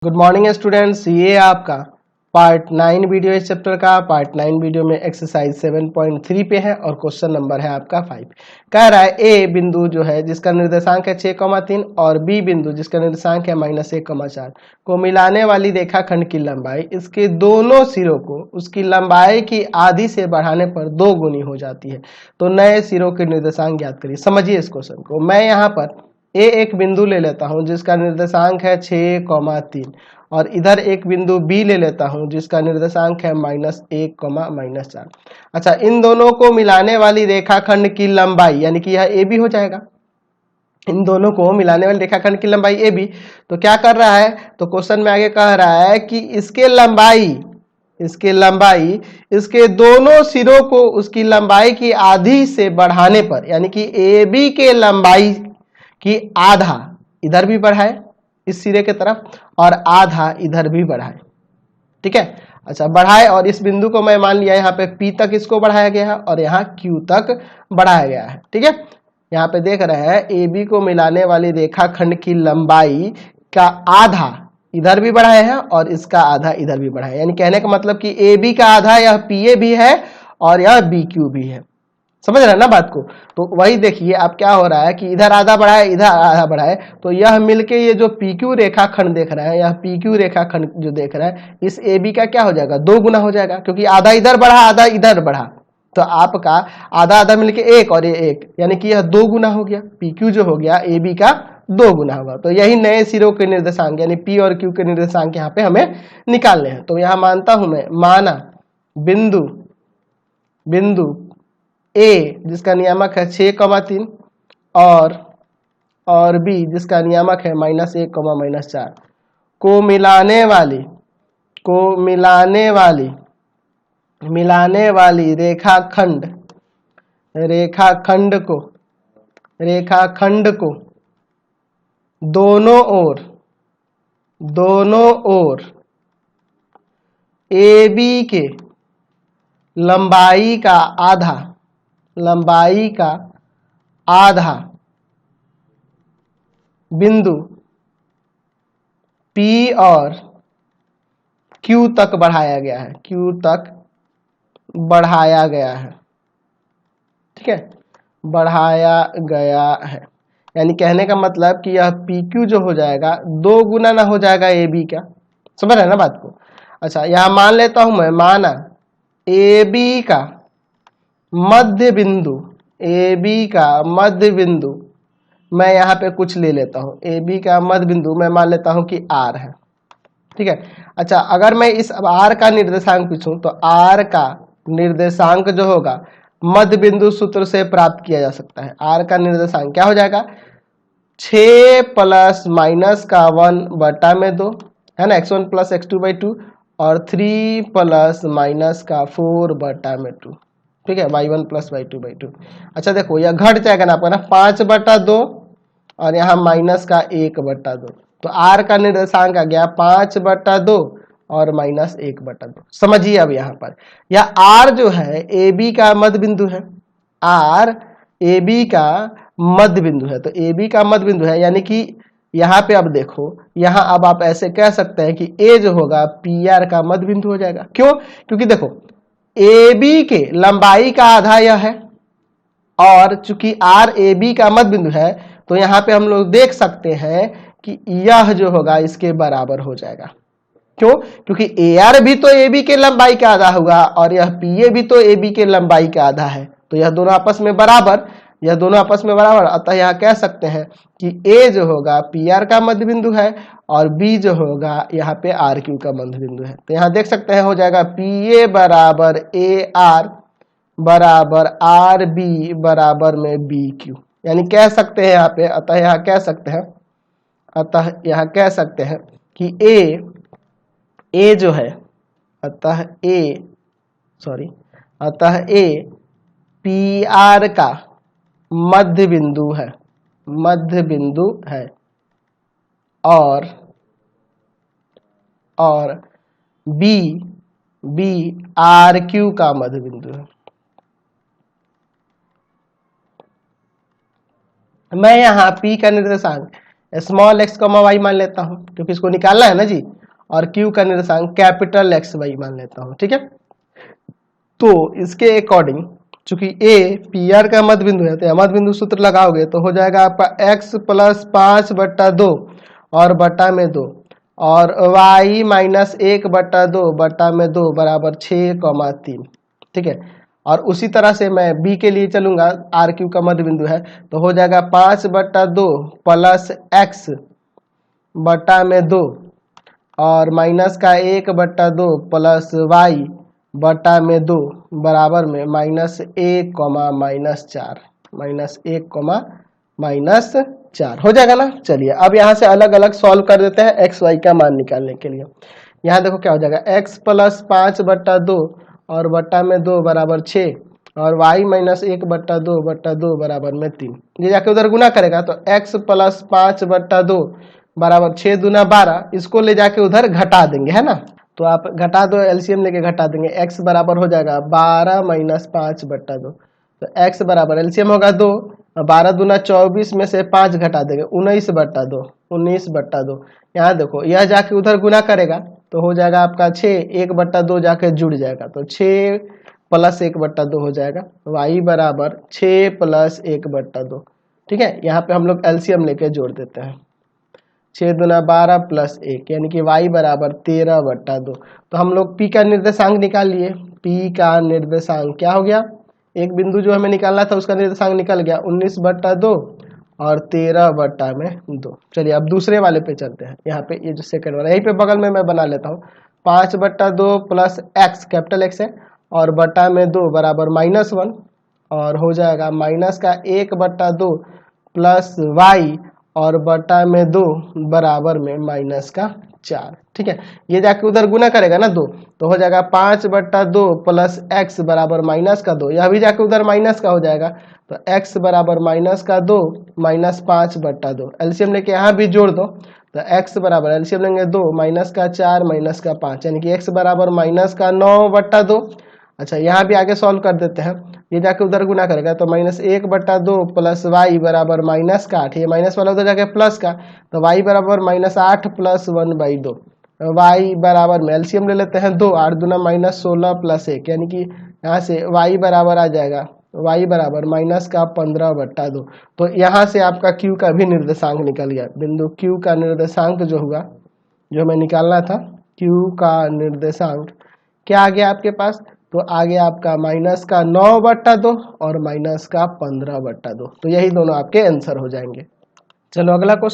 Good morning students, ये आपका part 9 video इस चैप्टर का। पार्ट 9 वीडियो में एक्सरसाइज 7.3 पे है और क्वेश्चन नंबर है आपका 5। कह रहा है ए बिंदु जो है जिसका निर्देशांक है 6,3 और बी बिंदु जिसका निर्देशांक है -1,4 को मिलाने वाली रेखाखंड की लंबाई इसके दोनों सिरों को उसकी लंबाई की आधी से बढ़ाने पर 2 गुनी हो जाती है। तो नए सिरों के निर्देशांक ज्ञात करिए। समझिए इस क्वेश्चन को। मैं यहाँ पर एक बिंदु ले लेता हूं जिसका निर्देशांक है 6,3 और इधर एक बिंदु बी ले लेता हूं जिसका निर्देशांक है -1, -4। अच्छा, इन दोनों को मिलाने वाली रेखाखंड की लंबाई यानी कि यह ए बी हो जाएगा। इन दोनों को मिलाने वाली रेखाखंड की लंबाई ए बी। तो क्या कर रहा है, तो क्वेश्चन में आगे कह रहा है कि इसके लंबाई इसके दोनों सिरों को उसकी लंबाई की आधी से बढ़ाने पर यानी कि ए बी के लंबाई कि आधा इधर भी बढ़ाए इस सिरे के तरफ और आधा इधर भी बढ़ाए। ठीक है। अच्छा, बढ़ाए और इस बिंदु को मैं मान लिया यहाँ पे P तक इसको बढ़ाया गया है और यहाँ Q तक बढ़ाया गया है। ठीक है। यहाँ पे देख रहे हैं AB को मिलाने वाली रेखाखंड की लंबाई का आधा इधर भी बढ़ाए हैं और इसका आधा इधर भी बढ़ाया। यानी कहने का मतलब कि AB का आधा यह PA भी है और यह BQ भी है। समझ रहे हैं ना बात को। तो वही देखिए अब क्या हो रहा है कि इधर आधा बढ़ाए इधर आधा बढ़ाए तो यह मिलके ये जो PQ रेखाखंड देख रहा है, यह PQ रेखाखंड जो देख रहा है इस AB का क्या हो जाएगा, 2 गुना हो जाएगा, क्योंकि आधा इधर बढ़ा आधा इधर बढ़ा। तो आपका आधा आधा मिलके 1 और ये 1 यानी कि यह 2 गुना हो गया। PQ जो हो गया AB का 2 गुना होगा। तो यही नए सिरों के निर्देशांक यानी P और Q के निर्देशांक यहाँ पे हमें निकालने हैं। तो यहाँ मानता हूं मैं, माना बिंदु ए जिसका नियामक है 6,3 और बी जिसका नियामक है -1, -4 को मिलाने वाली रेखाखंड को दोनों ओर ए बी के लंबाई का आधा बिंदु P और Q तक बढ़ाया गया है। ठीक है, बढ़ाया गया है। यानी कहने का मतलब कि यह PQ जो हो जाएगा 2 गुना ना हो जाएगा AB का। समझ रहे हैं ना बात को। अच्छा, यहां मान लेता हूं मैं, माना AB का मध्य बिंदु मैं यहाँ पे कुछ ले लेता हूँ। AB का मध्य बिंदु मैं मान लेता हूँ कि R है। ठीक है। अच्छा, अगर मैं इस R का निर्देशांक पूछूं तो R का निर्देशांक जो होगा मध्य बिंदु सूत्र से प्राप्त किया जा सकता है। R का निर्देशांक क्या हो जाएगा, 6 प्लस माइनस का 1/2 है ना, x1 प्लस x2/2 और 3 प्लस माइनस का 4/2। ठीक है, y1 प्लस y2/2। अच्छा देखो, यह घट जाएगा ना आपका ना 5/2 और यहाँ माइनस का 1/2। तो R का निर्देशांक आ गया 5/2 और -1/2। समझिए अब यहाँ पर यह R जो है AB का मध्य बिंदु है। R AB का मध्य बिंदु है। तो AB का मध्य बिंदु है यानी कि यहाँ पे अब देखो, यहाँ अब आप ऐसे कह सकते हैं कि A जो होगा PR का मध्य बिंदु हो जाएगा। क्यों? क्योंकि देखो AB के लंबाई का आधा यह है और चूंकि R AB का मध्य बिंदु है तो यहाँ पे हम लोग देख सकते हैं कि यह जो होगा इसके बराबर हो जाएगा। क्यों? क्योंकि AR भी तो AB के लंबाई का आधा होगा और यह PA भी तो AB के लंबाई का आधा है। तो यह दोनों आपस में बराबर, अतः यहाँ कह सकते हैं कि A जो होगा PR का मध्य बिंदु है और B जो होगा यहाँ पे RQ का मध्य बिंदु है। तो यहाँ देख सकते हैं हो जाएगा PA बराबर AR बराबर RB बराबर में BQ। यानी कह सकते हैं यहाँ पे, अतः यहाँ कह सकते हैं कि A जो है, अतः A PR का मध्य बिंदु है और B RQ का मध्य बिंदु है। मैं यहाँ P का निर्देशांक स्मॉल एक्स कॉमा वाई मान लेता हूँ क्योंकि इसको निकालना है ना जी, और क्यू का निर्देशांक कैपिटल एक्स वाई मान लेता हूँ। ठीक है, तो इसके अकॉर्डिंग चूंकि ए पी आर का मध्य बिंदु है तो मध्य बिंदु सूत्र लगाओगे तो हो जाएगा आपका x प्लस 5/2 और बटा में 2 और y माइनस 1/2 बटा में 2 बराबर 6,3। ठीक है, और उसी तरह से मैं b के लिए चलूंगा, आर क्यू का मध्य बिंदु है तो हो जाएगा 5/2 प्लस x बटा में 2 और माइनस का 1/2 प्लस y बटा में 2 बराबर में -1, -4 -1, -4 हो जाएगा ना। चलिए अब यहाँ से अलग अलग सॉल्व कर देते हैं एक्स वाई का मान निकालने के लिए। यहाँ देखो क्या हो जाएगा, x प्लस 5/2 और बटा में 2 बराबर 6 और y माइनस 1/2 बटा 2 बराबर में 3। ये जाके उधर गुना करेगा तो x प्लस 5/2 बराबर 6 दूना 12, इसको ले जाके उधर घटा देंगे, है ना। तो आप घटा दो, एलसीएम लेके घटा देंगे, x बराबर हो जाएगा 12 माइनस 5/2। तो x बराबर एलसीएम होगा 2, 12 दूना 24 में से 5 घटा देंगे 19/2। यहाँ देखो यह जाके उधर गुना करेगा तो हो जाएगा आपका 6, 1/2 जाके जुड़ जाएगा तो 6 प्लस 1/2 हो जाएगा, y बराबर 6 प्लस 1/2। ठीक है, यहाँ पे हम लोग एलसीएम लेके जोड़ देते हैं, 6 दूना 12 प्लस 1 यानी कि y बराबर 13/2। तो हम लोग p का निर्देशांक निकाल लिए, p का निर्देशांक क्या हो गया, एक बिंदु जो हमें निकालना था उसका निर्देशांक निकल गया 19/2 और 13/2। चलिए अब दूसरे वाले पे चलते हैं, यहाँ पे ये जो सेकंड वाला यहीं पे बगल में मैं बना लेता हूँ, 5/2 प्लस x कैपिटल x है और बटा में 2 बराबर -1 और हो जाएगा माइनस का 1/2 प्लस y और बटा में 2 बराबर में -4। ठीक है, ये जाके उधर गुना करेगा ना 2 तो हो जाएगा 5/2 प्लस x बराबर -2, यह भी जाके उधर माइनस का हो जाएगा तो x बराबर -2 -5/2। एलसीएम लेके यहाँ भी जोड़ दो तो x बराबर एलसीएम लेंगे 2 -4 -5 यानी कि x बराबर -9/2। अच्छा यहाँ भी आगे सॉल्व कर देते हैं, ये जाके उधर गुना करेगा तो -1/2 प्लस y बराबर -8, ये माइनस वाला उधर जाके प्लस का तो y बराबर -8 प्लस 1/2। y बराबर में एलसीएम ले लेते हैं 2, 8 दूना -16 प्लस 1 यानी कि यहाँ से y बराबर आ जाएगा, y बराबर -15/2। तो यहाँ से आपका q का भी निर्देशांक निकल गया, बिंदु q का निर्देशांक जो हुआ, जो हमें निकालना था, q का निर्देशांक क्या आ गया आपके पास, तो आगे आपका -9/2 और -15/2। तो यही दोनों आपके आंसर हो जाएंगे। चलो अगला क्वेश्चन